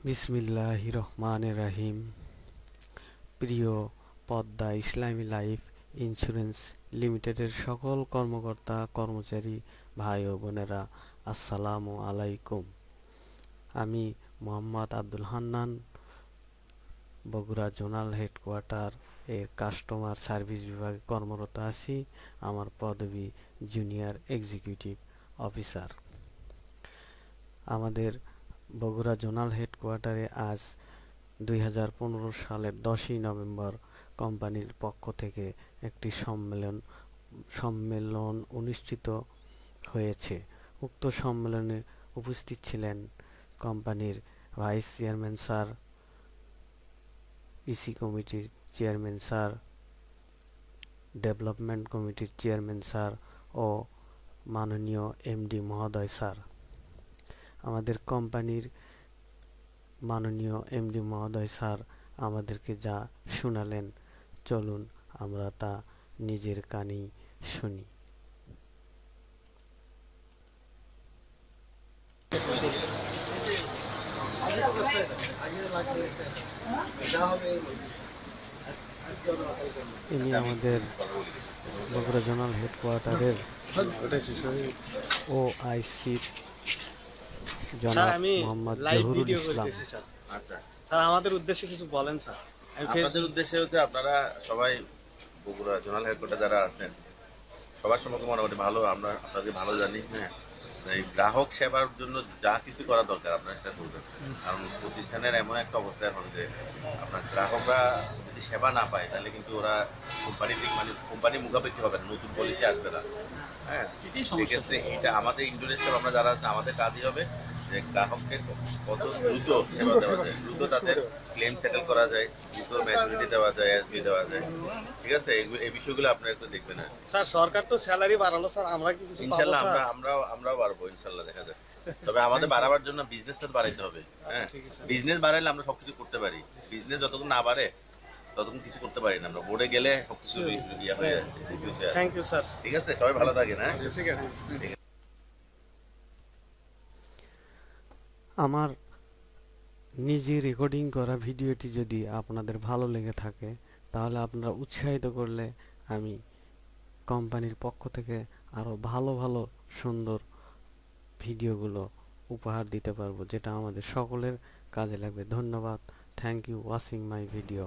বিসমিল্লাহির রহমানির রহিম। প্রিয় পদ্মা ইসলামী লাইফ ইন্স্যুরেন্স লিমিটেডের সকল কর্মকর্তা কর্মচারী ভাই ও বোনেরা, আসসালামু আলাইকুম। আমি মোহাম্মদ আব্দুল হান্নান, বগুড়া জোনাল হেডকোয়ার্টার এর কাস্টমার সার্ভিস বিভাগে কর্মরত আছি। আমার পদবি জুনিয়র এক্সিকিউটিভ অফিসার। আমাদের বগুড়া জোনাল হেডকোয়ার্টারে আজ 2015 সালের 10ই নভেম্বর কোম্পানির পক্ষ থেকে একটি সম্মেলন অনুষ্ঠিত হয়েছে। উক্ত সম্মেলনে উপস্থিত ছিলেন কোম্পানির ভাইস চেয়ারম্যান স্যার, ইসি কমিটির চেয়ারম্যান স্যার, ডেভেলপমেন্ট কমিটির চেয়ারম্যান স্যার ও মাননীয় এমডি মহোদয় স্যার। আমাদের কোম্পানির মাননীয় এমডি মহোদয় স্যার আমাদেরকে যা শোনালেন, চলুন আমরা তা নিজের কানেই শুনি। ইনি আমাদের বগুড়া জোনাল হেডকোয়ার্টারের ওআইসি জনাব মোহাম্মদ জহুরুল ইসলাম। স্যার, আমাদের উদ্দেশ্যে কিছু বলেন স্যার। আপনাদের উদ্দেশ্যে হচ্ছে আপনারা সবাই বগুড়া জোনাল হেডকোয়ার্টার যারা আছেন সবার সম্পর্কে মোটামুটি ভালো, আমরা আপনাদের ভালো জানি। হ্যাঁ, এই গ্রাহক সেবার জন্য যা কিছু করা দরকার আপনারা সেটা করবেন। কারণ প্রতিষ্ঠানের এমন একটা অবস্থা এখন যে আপনার গ্রাহকরা যদি সেবা না পায় তাহলে কিন্তু ওরা কোম্পানি মুখাপেক্ষি হবে না, নতুন পলিসি আসবে না। হ্যাঁ, সেক্ষেত্রে এটা আমাদের ইন্ডোনেশিয়া আমরা যারা আছে আমাদের কাজই হবে যে গ্রাহককে কত দ্রুত সেবা দেওয়া যায়, দ্রুত তাদের ক্লেম সেটেল করা যায়, দ্রুত ম্যাচুরিটি দেওয়া যায়, এসবি দেওয়া যায়। ঠিক আছে, এই বিষয়গুলো আপনারা একটু দেখবেন। স্যার, সরকার তো স্যালারি বাড়ালো স্যার, আমরা কি কিছু ইনশাআল্লাহ আমরাও বাড়বো, ইনশাআল্লাহ দেখা যাচ্ছে। তবে আমাদের বাড়াবার জন্য বিজনেসটা বাড়াইতে হবে। হ্যাঁ, বিজনেস বাড়াইলে আমরা সবকিছু করতে পারি। বিজনেস যতক্ষণ না বাড়ে ততক্ষণ কিছু করতে পারি না। আমরা বোর্ডে গেলে সবকিছু ইয়া হয়ে যাচ্ছে। Thank you sir. ঠিক আছে, সবাই ভালো থাকেন। হ্যাঁ, ঠিক আছে। আমার নিজে রেকর্ডিং করা ভিডিওটি যদি আপনাদের ভালো লেগে থাকে তাহলে আপনারা উৎসাহিত করলে আমি কোম্পানির পক্ষ থেকে আরো ভালো ভালো সুন্দর ভিডিওগুলো উপহার দিতে পারবো, যেটা আমাদের সকলের কাজে লাগবে। ধন্যবাদ। Thank you watching my video.